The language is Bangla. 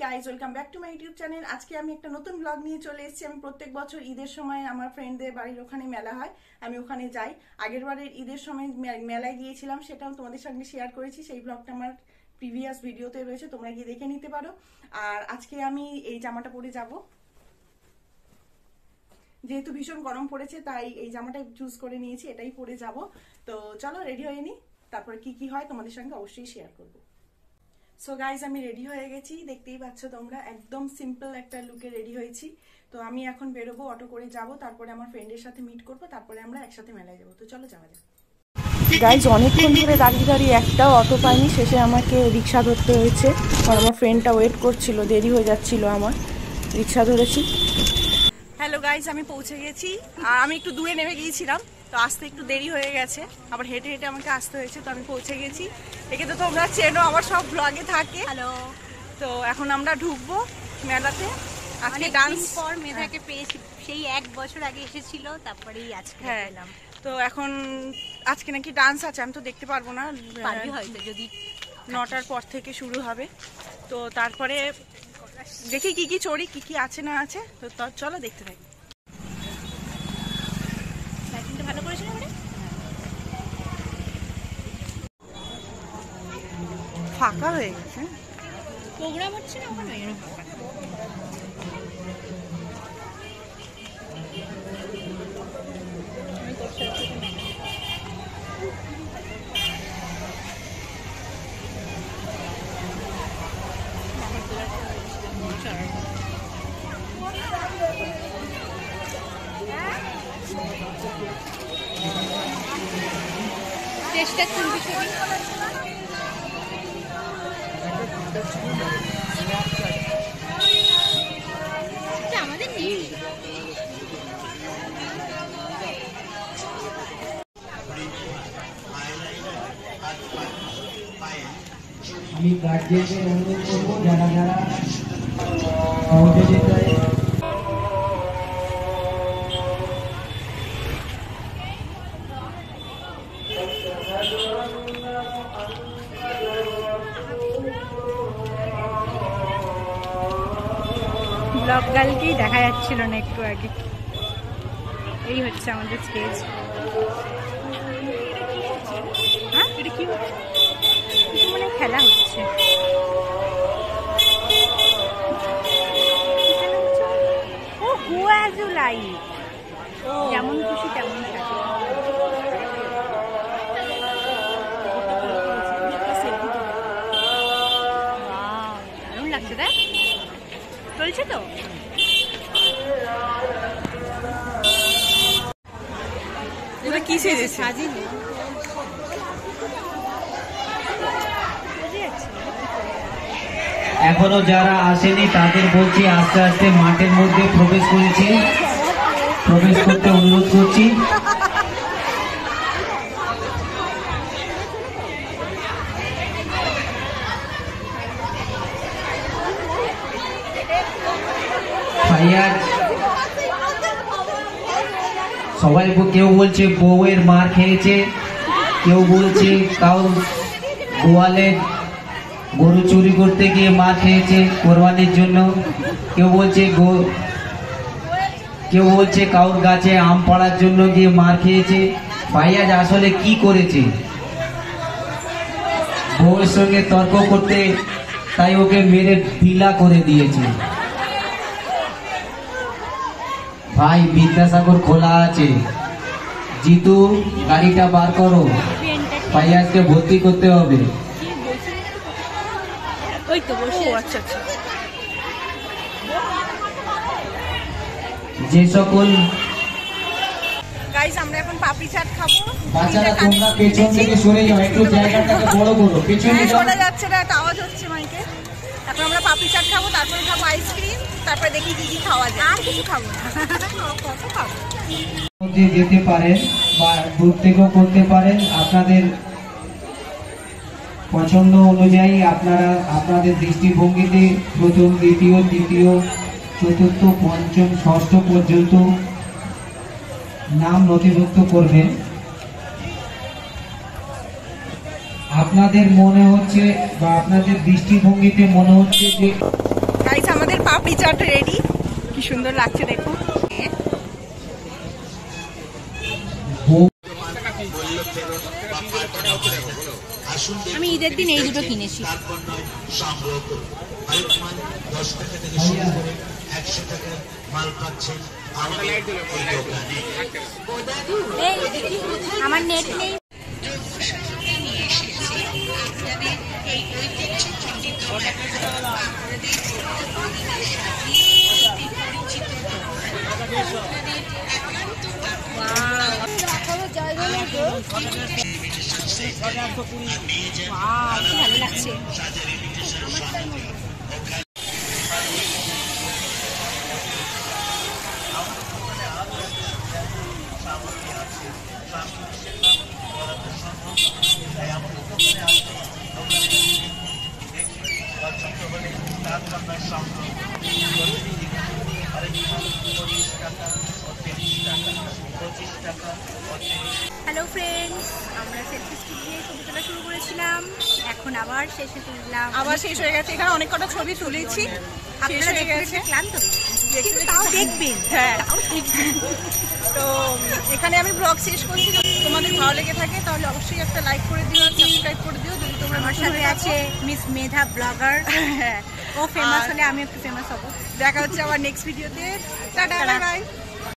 Guys, welcome back to my YouTube channel. আজকে আমি একটা নতুন ব্লগ নিয়ে চলে এসেছি। আমি প্রত্যেক বছর ঈদের সময় আমার ফ্রেন্ডদের বাড়ির ওখানে মেলা হয়, আমি ওখানে যাই। আগের বারের ঈদের সময় মেলায় গিয়েছিলাম, সেটাও তোমাদের সঙ্গে শেয়ার করেছি। সেই ব্লগটা আমার প্রিভিয়াস ভিডিওতে রয়েছে, তোমরা গিয়ে দেখে নিতে পারো। আর আজকে আমি এই জামাটা পরে যাব, যেহেতু ভীষণ গরম পড়েছে তাই এই জামাটাই চুজ করে নিয়েছি, এটাই পরে যাব। তো চলো রেডি হয়ে নি, তারপরে কি হয় তোমাদের সঙ্গে অবশ্যই শেয়ার করব। সো গাইজ, আমি রেডি হয়ে গেছি, দেখতেই পাচ্ছ তোমরা। একদম সিম্পল একটা লুকে রেডি হয়েছি। তো আমি এখন বেরোবো, অটো করে যাব, তারপরে আমার ফ্রেন্ডের সাথে মিট করবো, তারপরে আমরা একসাথে মেলায় যাবো। তো চলো যাওয়া যাক। গাইজ, অনেকক্ষণ ধরে দাঁড়িয়ে একটাও অটো পাইনি, শেষে আমাকে রিক্সা ধরতে হয়েছে, কারণ আমার ফ্রেন্ডটা ওয়েট করছিল, দেরি হয়ে যাচ্ছিল আমার। রিক্সা ধরেছি। হ্যালো গাইজ, আমি পৌঁছে গেছি। আর আমি একটু দূরে নেমে গিয়েছিলাম, তো আসতে একটু দেরি হয়ে গেছে, আবার হেঁটে হেঁটে আমাকে আসতে হয়েছে। তো আমি পৌঁছে গেছি। একে তো তোমরা চেনো, আমার সব ব্লগে থাকে। হ্যালো। তো এখন আমরা ঢুকবো মেলাতে। আজকে ডান্স পর মেধাকে পেয়েছি, সেই 1 বছর আগে এসেছিল, তারপরেই আজকে এলাম। তো এখন আজকে নাকি ডান্স আছে, আমি তো দেখতে পারবো না, হয়তো যদি 9টার পর থেকে শুরু হবে। তো তারপরে দেখি কি চড়ি, কি আছে না আছে। তো চলো দেখতে থাকি। ভালো করেছিল মানে ফাঁকা হয়ে গেছে, প্রোগ্রাম হচ্ছে না ওখানে। চেষ্টা করবি ছবি। আমাদের নেই। আমি গার্জিয়ানদের অনুরোধ করবো, যারা যারা সহযোগিতায় ব্লগ গার্লকেই দেখা যাচ্ছিল না একটু আগে। এই হচ্ছে আমাদের স্টেজ। হ্যাঁ, এটা কি হচ্ছে? মানে খেলা হচ্ছে। ও হু অ্যাজ ইউ লাইক, যেমন খুশি তেমন থাকে। দারুণ লাগছে, দেখ চলছে তো। এটা কি সেজেছে? সাজিনি। এখনো যারা আসেনি তাদের বলছি আস্তে আস্তে মাঠের মধ্যে প্রবেশ করতে অনুরোধ করছি। সবাই কেউ বলছে বউয়ের মার খেয়েছে, কেউ বলছে কাউ গোয়ালে গরু চুরি করতে গিয়ে মার খেয়েছে কোরবানির জন্য, কেউ বলছে কাউর গাছে আম পাড়ার জন্য গিয়ে মার খেয়েছে। ফাইয়াজ আসলে কি করেছে? বউয়ের সঙ্গে তর্ক করতে, তাই ওকে মেরে ঢিলা করে দিয়েছে। ভাই, বিদ্যাসাগর খোলা আছে। জিতু, গাড়িটা বার করো, ফাইয়াজকে ভর্তি করতে হবে। ওই তো বসে। আচ্ছা, যে সকল গাইস, আমরা এখন পাপড়ি চাট খাবো। বাচ্চারা তোমরা পেছন থেকে সরে যাও, একটু জায়গাটাকে বড় করো, পেছনে সরে যাচ্ছে না, একটা আওয়াজ হচ্ছে মাইকে। এখন আমরা পাপড়ি চাট খাবো, তারপরে খাবো আইসক্রিম, তারপরে দেখি কি খাওয়া যায়। আর কিছু খাবো না, কত খাবো। যেতে পারেন বা দূর থেকেও করতে পারেন, আপনাদের পছন্দ অনুযায়ী আপনারা আপনাদের দৃষ্টিভঙ্গিতে প্রথম, দ্বিতীয়, তৃতীয়, চতুর্থ, পঞ্চম, ষষ্ঠ পর্যন্ত নাম নথিভুক্ত করবেন। আপনাদের মনে হচ্ছে বা আপনাদের দৃষ্টিভঙ্গিতে মনে হচ্ছে যে গাইস আমাদের পাপড়ি চাট রেডি, কি সুন্দর লাগছে দেখুন। আমি ঈদের দিন এই দুটো কিনেছি। আমার নেট নেই। ভালো লাগছে। হ্যালো ফ্রেন্ডস, আমরা সেলফি স্টিক দিয়ে ছবি তোলা শুরু করেছিলাম, এখন আবার শেষে তুললাম। আবার শেষ হয়ে গেছে, এখানে অনেক কটা ছবি তুলেছি, শেষ আপনারা হয়ে গেছে। ক্লান্ত কিন্তু তাও দেখবেন। হ্যাঁ, তাও দেখবেন। তো এখানে আমি ব্লগ শেষ করছি। যদি তোমাদের ভালো লেগে থাকে তাহলে অবশ্যই একটা লাইক করে দিও, সাবস্ক্রাইব করে দিও। যদি তোমরা আমার সাথে আছে মিস মেধা ব্লগার। হ্যাঁ, ও ফেমাস হলে আমি একটু ফেমাস হব। দেখা হচ্ছে আবার নেক্সট ভিডিওতে। Tata, bye bye.